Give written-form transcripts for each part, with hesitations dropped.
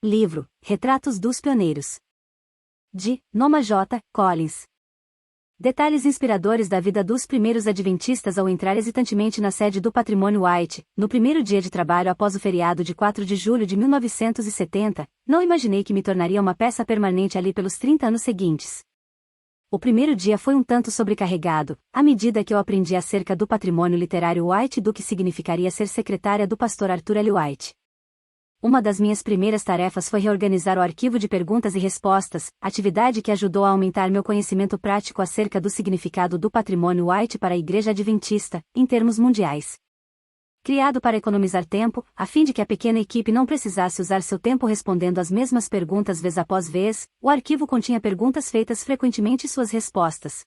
Livro, Retratos dos Pioneiros. De Noma J. Collins. Detalhes inspiradores da vida dos primeiros adventistas ao entrar hesitantemente na sede do Patrimônio White, no primeiro dia de trabalho após o feriado de 4 de julho de 1970, não imaginei que me tornaria uma peça permanente ali pelos 30 anos seguintes. O primeiro dia foi um tanto sobrecarregado, à medida que eu aprendi acerca do patrimônio literário White e do que significaria ser secretária do pastor Arthur L. White. Uma das minhas primeiras tarefas foi reorganizar o arquivo de perguntas e respostas, atividade que ajudou a aumentar meu conhecimento prático acerca do significado do patrimônio White para a Igreja Adventista, em termos mundiais. Criado para economizar tempo, a fim de que a pequena equipe não precisasse usar seu tempo respondendo as mesmas perguntas vez após vez, o arquivo continha perguntas feitas frequentemente e suas respostas.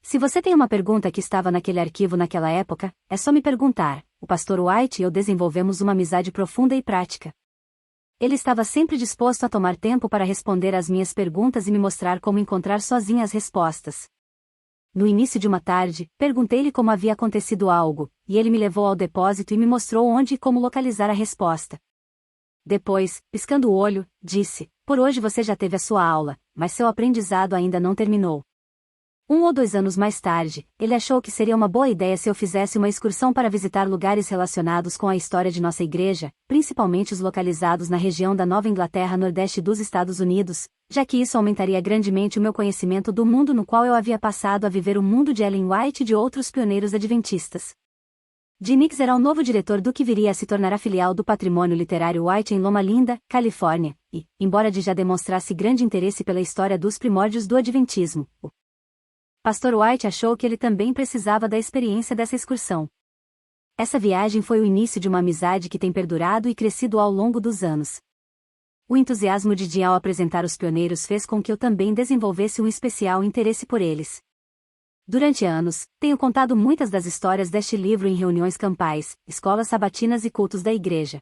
Se você tem uma pergunta que estava naquele arquivo naquela época, é só me perguntar. O pastor White e eu desenvolvemos uma amizade profunda e prática. Ele estava sempre disposto a tomar tempo para responder às minhas perguntas e me mostrar como encontrar sozinha as respostas. No início de uma tarde, perguntei-lhe como havia acontecido algo, e ele me levou ao depósito e me mostrou onde e como localizar a resposta. Depois, piscando o olho, disse: "Por hoje você já teve a sua aula, mas seu aprendizado ainda não terminou." 1 ou 2 anos mais tarde, ele achou que seria uma boa ideia se eu fizesse uma excursão para visitar lugares relacionados com a história de nossa igreja, principalmente os localizados na região da Nova Inglaterra nordeste dos Estados Unidos, já que isso aumentaria grandemente o meu conhecimento do mundo no qual eu havia passado a viver o mundo de Ellen White e de outros pioneiros adventistas. Jim Nix era o novo diretor do que viria a se tornar a filial do Patrimônio Literário White em Loma Linda, Califórnia, e, embora já demonstrasse grande interesse pela história dos primórdios do Adventismo, o pastor White achou que ele também precisava da experiência dessa excursão. Essa viagem foi o início de uma amizade que tem perdurado e crescido ao longo dos anos. O entusiasmo de Jim ao apresentar os pioneiros fez com que eu também desenvolvesse um especial interesse por eles. Durante anos, tenho contado muitas das histórias deste livro em reuniões campais, escolas sabatinas e cultos da igreja.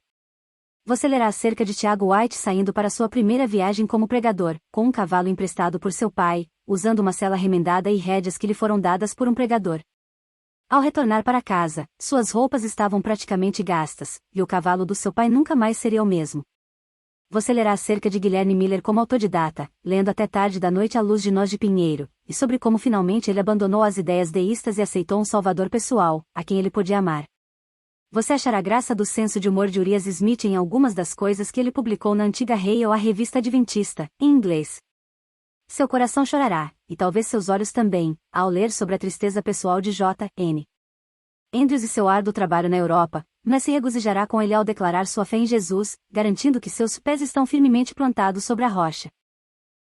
Você lerá acerca de Tiago White saindo para sua primeira viagem como pregador, com um cavalo emprestado por seu pai, usando uma sela remendada e rédeas que lhe foram dadas por um pregador. Ao retornar para casa, suas roupas estavam praticamente gastas, e o cavalo do seu pai nunca mais seria o mesmo. Você lerá acerca de Guilherme Miller como autodidata, lendo até tarde da noite à luz de nós de Pinheiro, e sobre como finalmente ele abandonou as ideias deístas e aceitou um salvador pessoal, a quem ele podia amar. Você achará graça do senso de humor de Urias Smith em algumas das coisas que ele publicou na antiga Rei ou a Revista Adventista, em inglês. Seu coração chorará, e talvez seus olhos também, ao ler sobre a tristeza pessoal de J. N. Andrews e seu árduo trabalho na Europa, mas se regozijará com ele ao declarar sua fé em Jesus, garantindo que seus pés estão firmemente plantados sobre a rocha.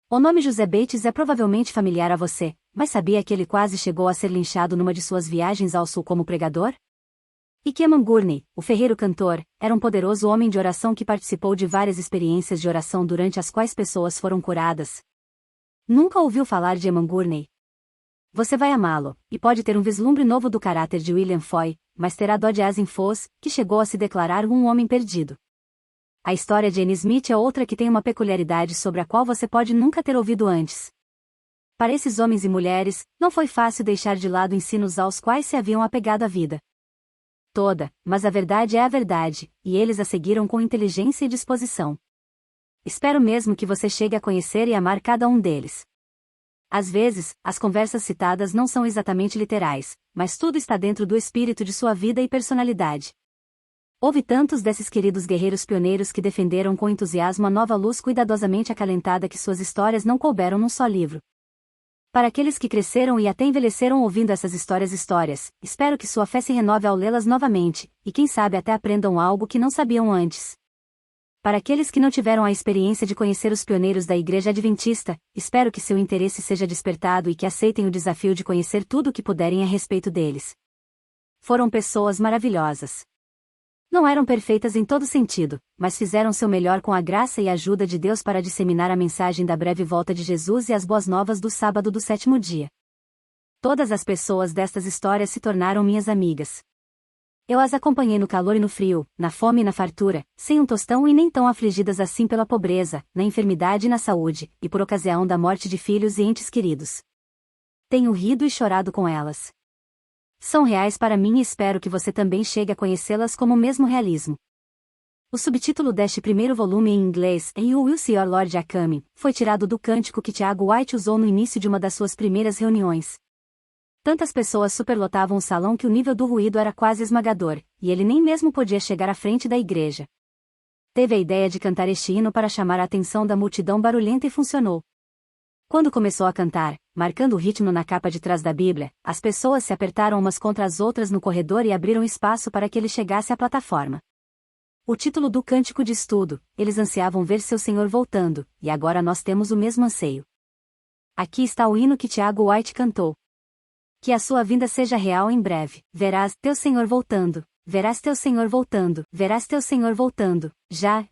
O nome José Bates é provavelmente familiar a você, mas sabia que ele quase chegou a ser linchado numa de suas viagens ao sul como pregador? E que Eamon Gurney, o ferreiro cantor, era um poderoso homem de oração que participou de várias experiências de oração durante as quais pessoas foram curadas. Nunca ouviu falar de Eamon Gurney? Você vai amá-lo, e pode ter um vislumbre novo do caráter de William Foy, mas terá dó de Asin Foss, que chegou a se declarar um homem perdido. A história de Anne Smith é outra que tem uma peculiaridade sobre a qual você pode nunca ter ouvido antes. Para esses homens e mulheres, não foi fácil deixar de lado ensinos aos quais se haviam apegado a vida toda, mas a verdade é a verdade, e eles a seguiram com inteligência e disposição. Espero mesmo que você chegue a conhecer e amar cada um deles. Às vezes, as conversas citadas não são exatamente literais, mas tudo está dentro do espírito de sua vida e personalidade. Houve tantos desses queridos guerreiros pioneiros que defenderam com entusiasmo a nova luz cuidadosamente acalentada que suas histórias não couberam num só livro. Para aqueles que cresceram e até envelheceram ouvindo essas histórias, espero que sua fé se renove ao lê-las novamente, e quem sabe até aprendam algo que não sabiam antes. Para aqueles que não tiveram a experiência de conhecer os pioneiros da Igreja Adventista, espero que seu interesse seja despertado e que aceitem o desafio de conhecer tudo o que puderem a respeito deles. Foram pessoas maravilhosas. Não eram perfeitas em todo sentido, mas fizeram seu melhor com a graça e a ajuda de Deus para disseminar a mensagem da breve volta de Jesus e as boas novas do sábado do 7º dia. Todas as pessoas destas histórias se tornaram minhas amigas. Eu as acompanhei no calor e no frio, na fome e na fartura, sem um tostão e nem tão afligidas assim pela pobreza, na enfermidade e na saúde, e por ocasião da morte de filhos e entes queridos. Tenho rido e chorado com elas. São reais para mim e espero que você também chegue a conhecê-las como o mesmo realismo. O subtítulo deste primeiro volume em inglês, You Will See Your Lord A Coming, foi tirado do cântico que Tiago White usou no início de uma das suas primeiras reuniões. Tantas pessoas superlotavam o salão que o nível do ruído era quase esmagador, e ele nem mesmo podia chegar à frente da igreja. Teve a ideia de cantar este hino para chamar a atenção da multidão barulhenta e funcionou. Quando começou a cantar, marcando o ritmo na capa de trás da Bíblia, as pessoas se apertaram umas contra as outras no corredor e abriram espaço para que ele chegasse à plataforma. O título do cântico diz tudo: eles ansiavam ver seu Senhor voltando, e agora nós temos o mesmo anseio. Aqui está o hino que Tiago White cantou. Que a sua vinda seja real em breve. Verás teu Senhor voltando, verás teu Senhor voltando, verás teu Senhor voltando, já,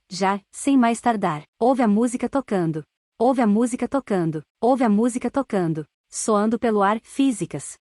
sem mais tardar. Ouve a música tocando. Ouve a música tocando, ouve a música tocando, soando pelo ar, físicas.